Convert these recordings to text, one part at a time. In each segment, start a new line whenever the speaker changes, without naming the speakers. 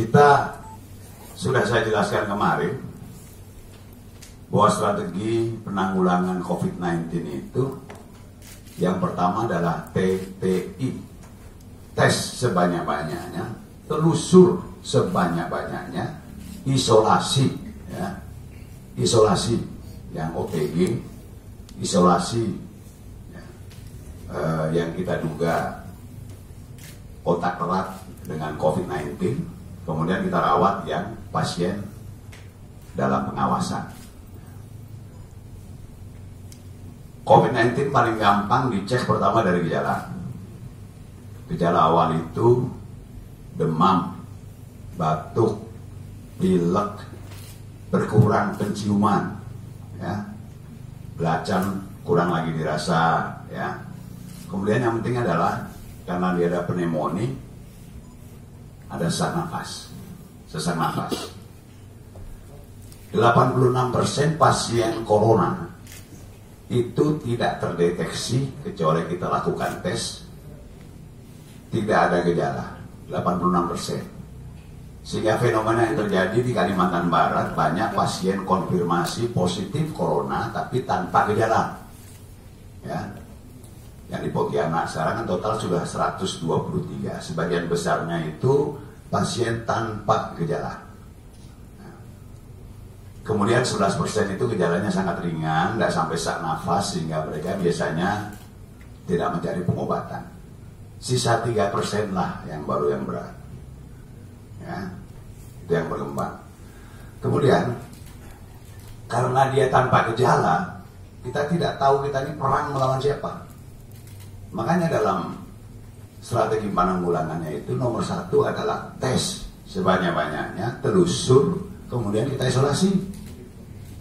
Kita sudah saya jelaskan kemarin bahwa strategi penanggulangan COVID-19 itu yang pertama adalah TTI, tes sebanyak-banyaknya, telusur sebanyak-banyaknya, isolasi, ya, isolasi yang OTG, isolasi ya, yang kita duga kontak erat dengan COVID-19, kemudian kita rawat yang pasien dalam pengawasan. COVID-19 paling gampang dicek pertama dari gejala. Gejala awal itu demam, batuk, pilek, berkurang penciuman, ya, belacan kurang lagi dirasa, ya. Kemudian yang penting adalah karena dia ada pneumonia, ada sesak nafas. 86% pasien corona itu tidak terdeteksi kecuali kita lakukan tes, tidak ada gejala, 86%. Sehingga fenomena yang terjadi di Kalimantan Barat, banyak pasien konfirmasi positif corona tapi tanpa gejala, ya. Yang di Pontianak sekarang kan total sudah 123, sebagian besarnya itu pasien tanpa gejala. Kemudian 11% itu gejalanya sangat ringan, tidak sampai sesak nafas, sehingga mereka biasanya tidak mencari pengobatan. Sisa 3% lah yang baru yang berat, ya, itu yang berkembang. Kemudian karena dia tanpa gejala, kita tidak tahu kita ini perang melawan siapa. Makanya dalam strategi penanggulangannya itu nomor 1 adalah tes sebanyak-banyaknya, telusur, kemudian kita isolasi,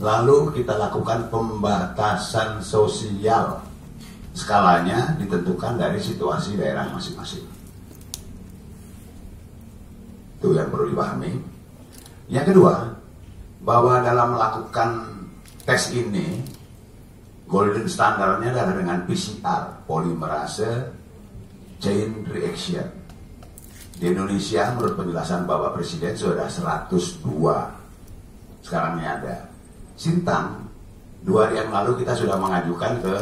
lalu kita lakukan pembatasan sosial. Skalanya ditentukan dari situasi daerah masing-masing. Itu yang perlu dipahami. Yang kedua, bahwa dalam melakukan tes ini, golden standarnya adalah dengan PCR, polymerase chain reaction. Di Indonesia, menurut penjelasan Bapak Presiden, sudah 102. Sekarang ini ada. Sintang, 2 hari yang lalu kita sudah mengajukan ke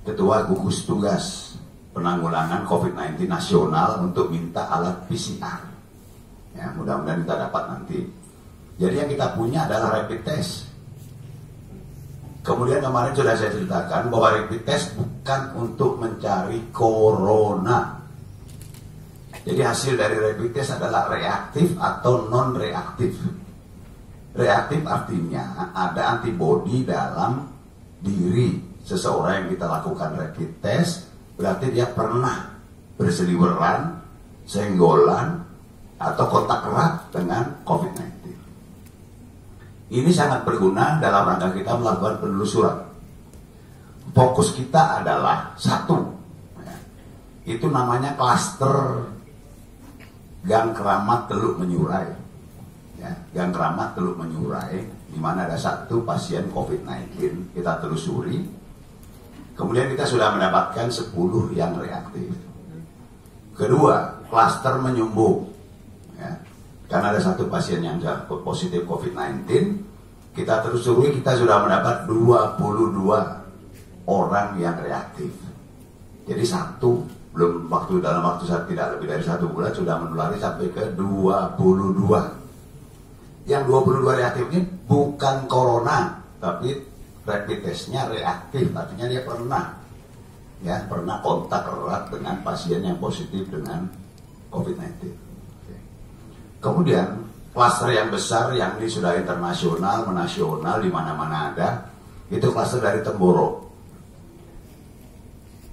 Ketua Gugus Tugas Penanggulangan COVID-19 Nasional untuk minta alat PCR. Ya, mudah-mudahan kita dapat nanti. Jadi yang kita punya adalah rapid test. Kemudian kemarin sudah saya ceritakan bahwa rapid test bukan untuk mencari corona. Jadi hasil dari rapid test adalah reaktif atau non-reaktif. Reaktif artinya ada antibodi dalam diri seseorang yang kita lakukan rapid test, berarti dia pernah berseliweran, senggolan, atau kontak erat dengan COVID-19. Ini sangat berguna dalam rangka kita melakukan penelusuran. Fokus kita adalah 1, ya, itu namanya klaster Gang Keramat Teluk Menyurai, ya, Gang Keramat Teluk Menyurai, di mana ada 1 pasien COVID-19 kita telusuri. Kemudian kita sudah mendapatkan 10 yang reaktif. Kedua, klaster Menyumbung, ya, karena ada 1 pasien yang positif COVID-19, kita telusuri, kita sudah mendapat 22 orang yang reaktif. Jadi 1 belum dalam waktu tidak lebih dari 1 bulan sudah menulari sampai ke 22. Yang 22 reaktif ini bukan corona, tapi rapid testnya reaktif, artinya dia pernah kontak erat dengan pasien yang positif dengan COVID-19. Kemudian klaster yang besar yang ini sudah internasional, menasional, di mana-mana ada, itu klaster dari Temboro.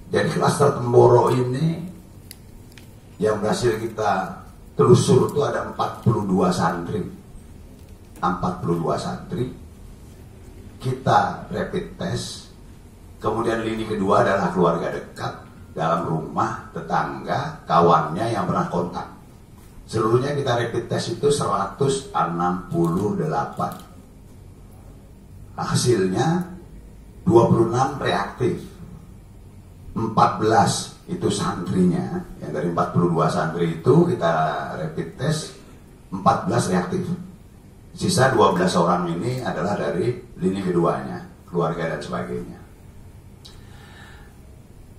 Jadi klaster Temboro ini yang berhasil kita telusur itu ada 42 santri. 42 santri kita rapid test. Kemudian lini kedua adalah keluarga dekat, dalam rumah, tetangga, kawannya yang pernah kontak. Seluruhnya kita rapid test itu 168. Hasilnya 26 reaktif, 14 itu santrinya. Yang dari 42 santri itu kita rapid test, 14 reaktif. Sisa 12 orang ini adalah dari lini keduanya, keluarga dan sebagainya.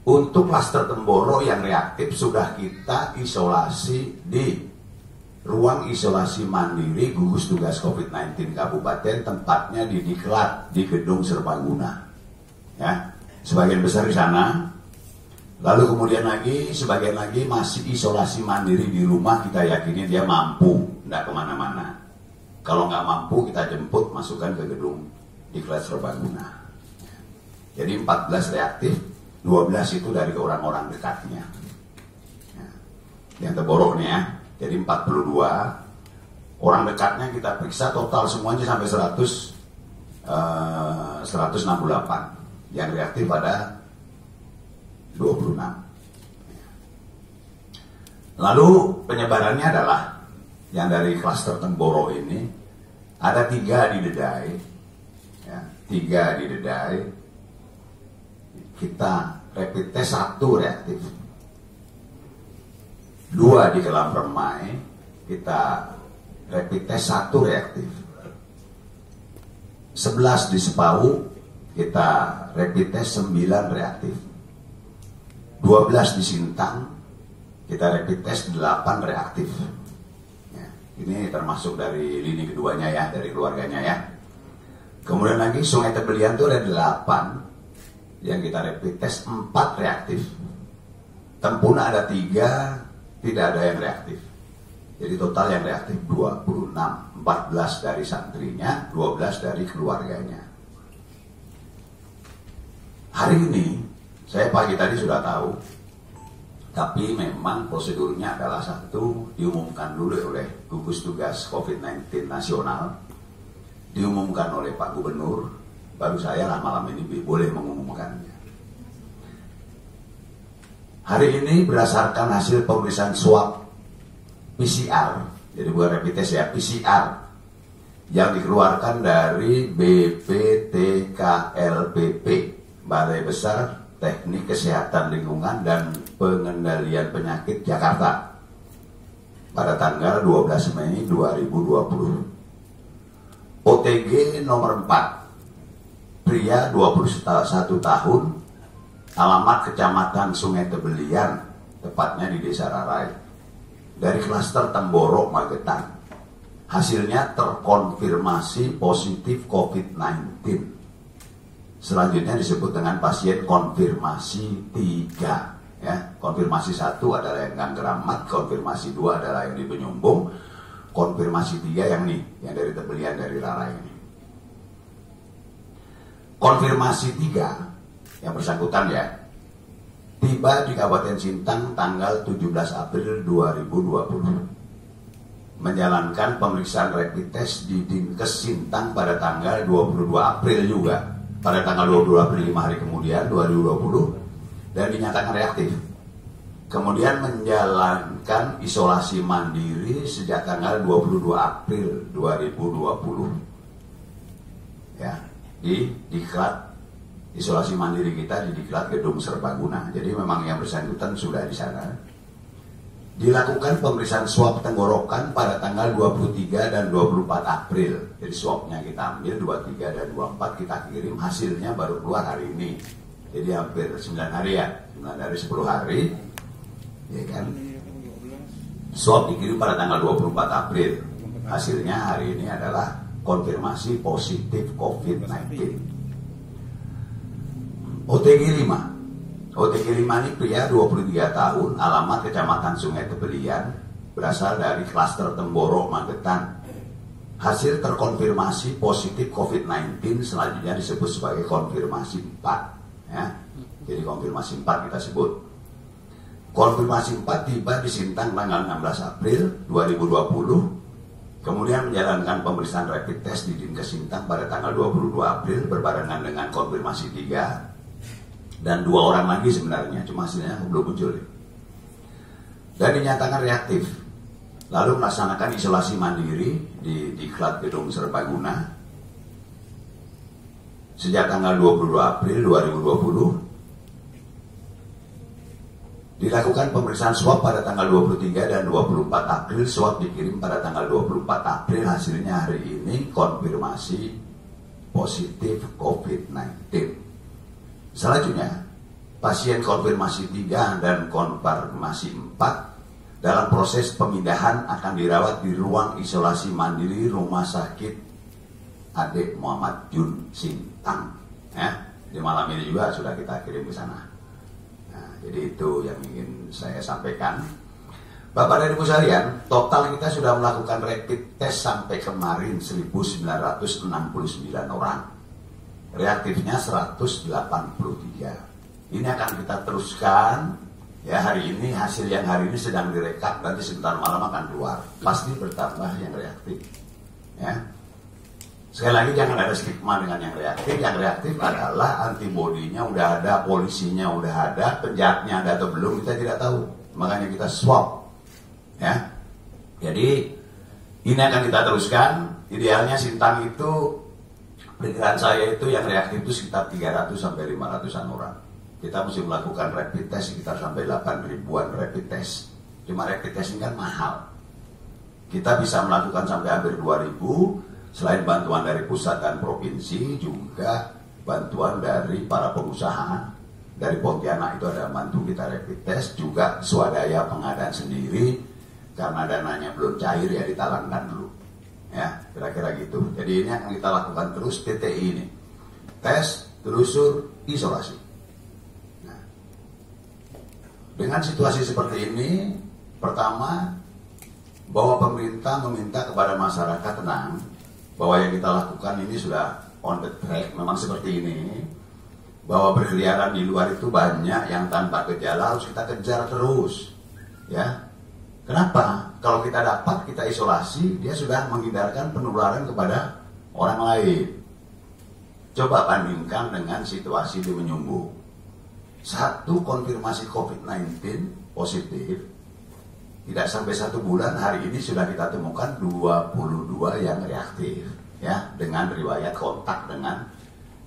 Untuk klaster Temboro yang reaktif sudah kita isolasi di ruang isolasi mandiri gugus tugas COVID-19 Kabupaten, tempatnya di Diklat di Gedung Serbaguna. Ya, sebagian besar di sana. Lalu kemudian lagi sebagian lagi masih isolasi mandiri di rumah, kita yakini dia mampu, tidak kemana-mana. Kalau nggak mampu kita jemput, masukkan ke gedung Diklat Serbaguna. Jadi 14 reaktif, 12 itu dari orang-orang dekatnya. Ya. Yang Temboro nih ya. Jadi 42 orang dekatnya kita periksa total semuanya sampai 168. Yang reaktif ada 26. Lalu penyebarannya adalah yang dari klaster Temboro ini ada 3 di Dedai, ya, 3 di Dedai. Kita rapid test 1 reaktif, 2 di Kelam Permai, kita rapid test 1 reaktif, 11 di Sepau, kita rapid test 9 reaktif, 12 di Sintang, kita rapid test 8 reaktif. Ya, ini termasuk dari lini keduanya ya, dari keluarganya ya. Kemudian lagi Sungai Tebelian itu ada 8 yang kita rapid test, 4 reaktif. Tempuna ada 3, tidak ada yang reaktif. Jadi total yang reaktif 26, 14 dari santrinya, 12 dari keluarganya. Hari ini saya pagi tadi sudah tahu, tapi memang prosedurnya adalah satu, diumumkan dulu oleh gugus tugas COVID-19 nasional, diumumkan oleh Pak Gubernur, baru saya lah malam ini boleh mengumumkannya. Hari ini berdasarkan hasil pemeriksaan swab PCR, jadi bukan rapid test ya, PCR, yang dikeluarkan dari BPTKLPP, Balai Besar Teknik Kesehatan Lingkungan dan Pengendalian Penyakit Jakarta, pada tanggal 12 Mei 2020. OTG nomor 4, pria 21 tahun, alamat Kecamatan Sungai Tebelian, tepatnya di Desa Rarai, dari klaster Temboro, Magetan. Hasilnya terkonfirmasi positif COVID-19. Selanjutnya disebut dengan pasien konfirmasi 3. Ya, konfirmasi 1 adalah yang Gang Keramat, konfirmasi 2 adalah yang di Penyumbung, konfirmasi 3 yang nih, yang dari Tebelian, dari Rarai ini. Konfirmasi 3 yang bersangkutan ya, tiba di Kabupaten Sintang tanggal 17 April 2020. Menjalankan pemeriksaan rapid test di Dinkes Sintang pada tanggal 22 April juga. Pada tanggal 22 April, 5 hari kemudian, 2020, dan dinyatakan reaktif. Kemudian menjalankan isolasi mandiri sejak tanggal 22 April 2020. Ya, di Diklat, isolasi mandiri kita di Diklat Gedung Serbaguna. Jadi memang yang bersangkutan sudah di sana. Dilakukan pemeriksaan swab tenggorokan pada tanggal 23 dan 24 April. Jadi swabnya kita ambil 23 dan 24, kita kirim, hasilnya baru keluar hari ini. Jadi hampir 9 hari ya, 9 hari 10 hari. Ya kan? Swab dikirim pada tanggal 24 April. Hasilnya hari ini adalah konfirmasi positif COVID-19. OTG 5. OTG 5 ini pria 23 tahun, alamat Kecamatan Sungai Tebelian, berasal dari klaster Temboro, Magetan. Hasil terkonfirmasi positif COVID-19, selanjutnya disebut sebagai konfirmasi 4. Ya. Jadi konfirmasi 4 kita sebut. Konfirmasi 4 tiba di Sintang tanggal 16 April 2020. Kemudian menjalankan pemeriksaan rapid test di Dinkes Sintang pada tanggal 22 April berbarengan dengan konfirmasi 3. Dan 2 orang lagi sebenarnya, cuma hasilnya belum muncul. Dan dinyatakan reaktif. Lalu melaksanakan isolasi mandiri di Diklat Gedung Serbaguna sejak tanggal 22 April 2020. Dilakukan pemeriksaan swab pada tanggal 23 dan 24 April, swab dikirim pada tanggal 24 April, hasilnya hari ini konfirmasi positif COVID-19. Selanjutnya, pasien konfirmasi 3 dan konfirmasi 4 dalam proses pemindahan akan dirawat di ruang isolasi mandiri Rumah Sakit Adik Muhammad Jun Sintang. Ya, di malam ini juga sudah kita kirim ke sana. Jadi itu yang ingin saya sampaikan. Bapak dan Ibu sekalian, total kita sudah melakukan rapid test sampai kemarin 1969 orang. Reaktifnya 183. Ini akan kita teruskan. Ya, hari ini hasil yang hari ini sedang direkap, nanti sebentar malam akan keluar. Pasti bertambah yang reaktif. Ya. Sekali lagi jangan ada stigma dengan yang reaktif. Yang reaktif adalah antibodinya udah ada, polisinya udah ada, penjahatnya ada atau belum kita tidak tahu. Makanya kita swab. Ya. Jadi ini akan kita teruskan. Idealnya Sintang itu, perkiraan saya itu yang reaktif itu sekitar 300 sampai 500-an orang. Kita mesti melakukan rapid test sekitar sampai 8 ribuan rapid test. Cuma rapid test ini kan mahal. Kita bisa melakukan sampai hampir 2.000. Selain bantuan dari pusat dan provinsi, juga bantuan dari para pengusaha. Dari Pontianak itu ada bantu kita rapid test, juga swadaya pengadaan sendiri, karena dananya belum cair ya ditalangkan dulu. Ya, kira-kira gitu. Jadi ini akan kita lakukan terus TTI ini. Tes, telusur, isolasi. Nah, dengan situasi seperti ini, pertama, bahwa pemerintah meminta kepada masyarakat tenang, bahwa yang kita lakukan ini sudah on the track, memang seperti ini, bahwa berkeliaran di luar itu banyak yang tanpa gejala, harus kita kejar terus. Ya, kenapa? Kalau kita dapat, kita isolasi, dia sudah menghindarkan penularan kepada orang lain. Coba bandingkan dengan situasi di Menyumbu. 1 konfirmasi COVID-19 positif, tidak sampai 1 bulan, hari ini sudah kita temukan 22 yang reaktif, ya, dengan riwayat kontak dengan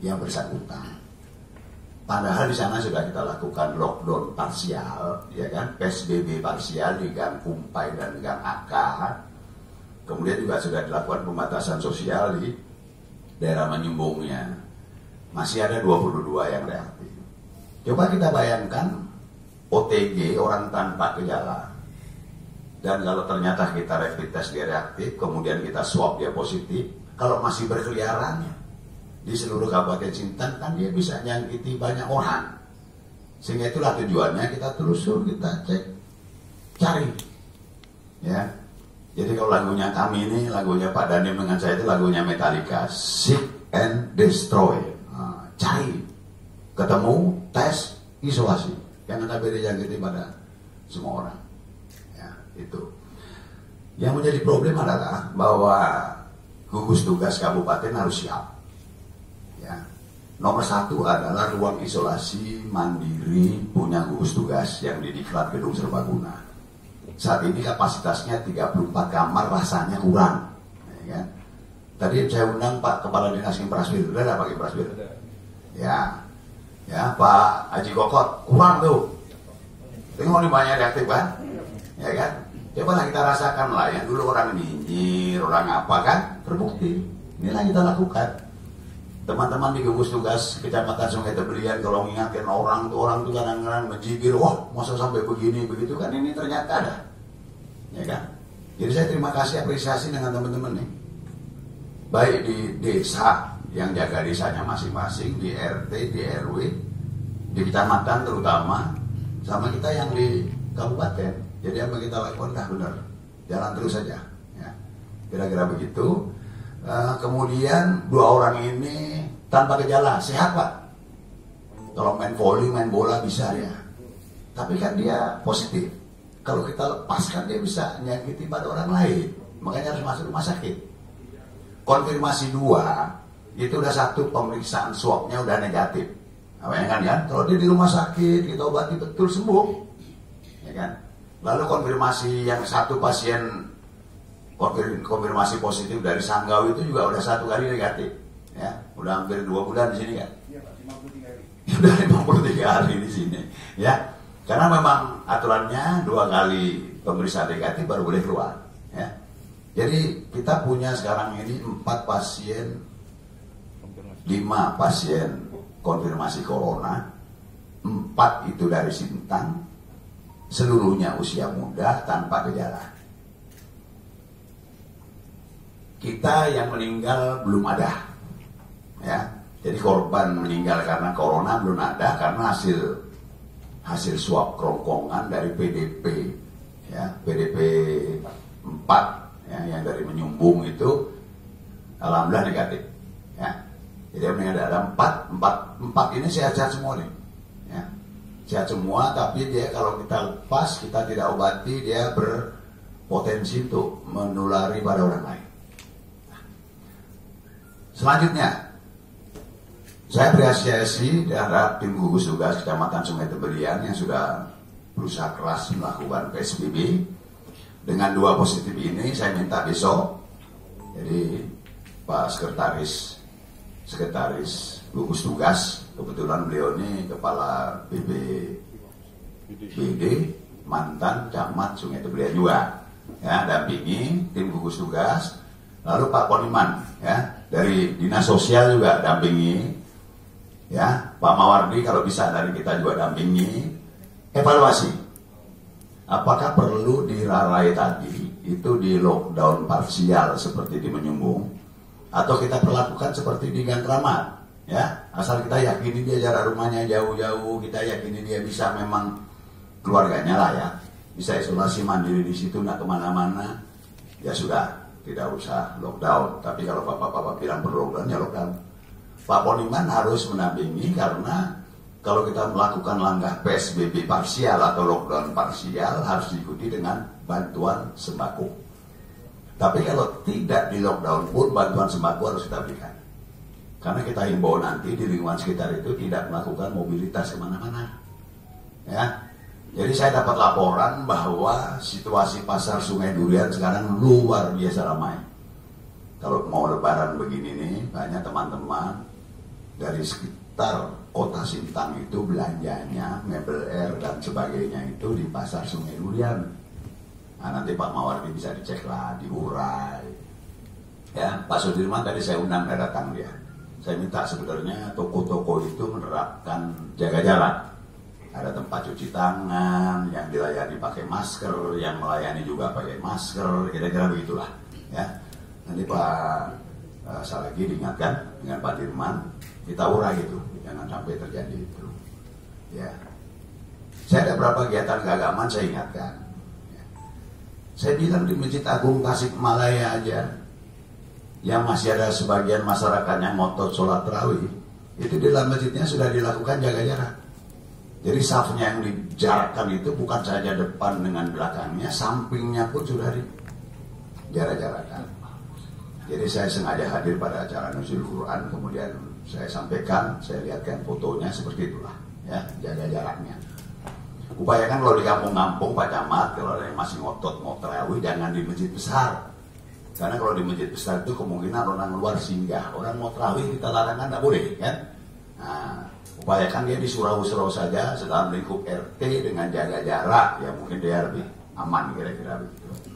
yang bersangkutan. Padahal di sana sudah kita lakukan lockdown parsial, ya kan, PSBB parsial di Gang Kumpai dan Gang AK. Kemudian juga sudah dilakukan pembatasan sosial di daerah Menyumbungnya. Masih ada 22 yang reaktif. Coba kita bayangkan OTG, orang tanpa gejala. Dan kalau ternyata kita rapid test dia reaktif, kemudian kita swab dia positif, kalau masih berkeliaran di seluruh Kabupaten Sintang, kan dia bisa nyangkiti banyak orang. Sehingga itulah tujuannya kita telusur, kita cek, cari. Ya. Jadi kalau lagunya kami ini, lagunya Pak Danim dengan saya itu lagunya Metallica, Seek and Destroy. Nah, cari, ketemu, tes, isolasi. Yang ada beda jangkiti pada semua orang. Itu yang menjadi problem adalah bahwa gugus tugas kabupaten harus siap. Ya. Nomor 1 adalah ruang isolasi mandiri punya gugus tugas yang di Diklat Gedung Serbaguna. Saat ini kapasitasnya 34 kamar, rasanya kurang. Ya, kan? Tadi saya undang Pak Kepala Dinas Infrastruktur, sudah ada Pak Infrastruktur? Ya, ya Pak Haji Kokot, kurang tuh. Tengok nih banyak reaktif kan? Ya kan? Cobalah kita rasakan lah, yang dulu orang nyinyir, orang apa kan, terbukti. Inilah kita lakukan. Teman-teman di gugus tugas Kecamatan Sungai Tebelian, kalau mengingatkan orang tuh kadang-kadang menjibir, wah masa sampai begini, begitu kan, ini ternyata ada. Ya kan? Jadi saya terima kasih, apresiasi dengan teman-teman nih. Baik di desa, yang jaga desanya masing-masing, di RT, di RW, di kecamatan terutama, sama kita yang di kabupaten. Jadi apa kita lakukan dah benar, jalan terus saja. Ya. Kira-kira begitu. Kemudian 2 orang ini tanpa gejala, sehat Pak. Kalau main volley, main bola bisa ya. Tapi kan dia positif. Kalau kita lepaskan dia bisa nyakiti pada orang lain. Makanya harus masuk rumah sakit. Konfirmasi 2, itu udah 1 pemeriksaan swabnya udah negatif. Nah, bayangkan kan, kalau dia di rumah sakit, kita obati betul sembuh. Ya kan? Lalu konfirmasi yang 1 pasien konfirmasi positif dari Sanggau itu juga udah 1 kali negatif, ya, udah hampir 2 bulan di sini kan? Iya Pak, 53 hari. Udah 53 hari di sini, ya. Karena memang aturannya 2 kali pemeriksaan negatif baru boleh keluar. Ya. Jadi kita punya sekarang ini 4 pasien, 5 pasien konfirmasi corona, 4 itu dari Sintang, seluruhnya usia muda tanpa gejala. Kita yang meninggal belum ada, ya. Jadi korban meninggal karena corona belum ada karena hasil swab kerongkongan dari PDP, ya, PDP 4, ya, yang dari menyumbung itu, alhamdulillah negatif, ya. Jadi ada 4 ini sehat-sehat semua nih, ya. Sehat semua, tapi dia kalau kita lepas, kita tidak obati, dia berpotensi untuk menulari pada orang lain. Selanjutnya, saya apresiasi terhadap tim gugus tugas Kecamatan Sungai Tebelian yang sudah berusaha keras melakukan PSBB. Dengan 2 positif ini, saya minta besok, jadi Pak Sekretaris gugus tugas, kebetulan beliau ini Kepala BPBD, mantan Camat Sungai Tebelian juga, ya, dampingi tim gugus tugas. Lalu Pak Poniman, ya, dari Dinas Sosial juga dampingi, ya, Pak Mawardi kalau bisa dari kita juga dampingi. Evaluasi, apakah perlu dirarai tadi itu di lockdown parsial seperti di Menyumbung, atau kita perlakukan seperti di Gang Kramat, ya, asal kita yakini dia jarak rumahnya jauh-jauh, kita yakini dia bisa memang keluarganya lah, ya, bisa isolasi mandiri di situ, nggak kemana-mana, ya sudah, tidak usah lockdown. Tapi kalau bapak-bapak bilang perlu lockdown, ya lockdown. Pak Poniman harus mendampingi, karena kalau kita melakukan langkah PSBB parsial atau lockdown parsial harus diikuti dengan bantuan sembako. Tapi kalau tidak di lockdown pun bantuan sembako harus kita berikan. Karena kita himbau nanti di lingkungan sekitar itu tidak melakukan mobilitas kemana-mana, ya. Jadi saya dapat laporan bahwa situasi pasar Sungai Durian sekarang luar biasa ramai. Kalau mau lebaran begini nih, banyak teman-teman dari sekitar kota Sintang itu belanjanya, mebel air dan sebagainya itu di pasar Sungai Durian. Nah, nanti Pak Mawardi bisa dicek lah, diurai. Ya, Pak Sudirman tadi saya undang, datang dia. Saya minta sebenarnya toko-toko itu menerapkan jaga jarak. Ada tempat cuci tangan, yang dilayani pakai masker, yang melayani juga pakai masker, kira-kira begitulah. Ya, nanti Pak Salagi diingatkan dengan Pak Dirman, kita urai itu, jangan sampai terjadi itu. Ya, saya ada beberapa kegiatan keagamaan saya ingatkan. Ya. Saya bilang di Masjid Agung Tasikmalaya aja, yang masih ada sebagian masyarakat yang ngotot sholat tarawih, itu di dalam masjidnya sudah dilakukan jaga jarak. Jadi safnya yang dijarakkan itu bukan saja depan dengan belakangnya, sampingnya pun sudah dijarak-jarakan. Jadi saya sengaja hadir pada acara Nuzul Quran, kemudian saya sampaikan, saya lihatkan fotonya seperti itulah, ya, jaga jaraknya. Upayakan kalau di kampung-kampung Pak Camat, kalau ada yang masih ngotot mau tarawih, jangan di masjid besar. Karena kalau di masjid besar itu kemungkinan orang luar singgah, orang mau tarawih kita larangan tidak boleh, kan? Nah, upayakan dia di surau-surau saja, dalam lingkup RT dengan jaga jarak, ya mungkin dia lebih aman kira-kira begitu.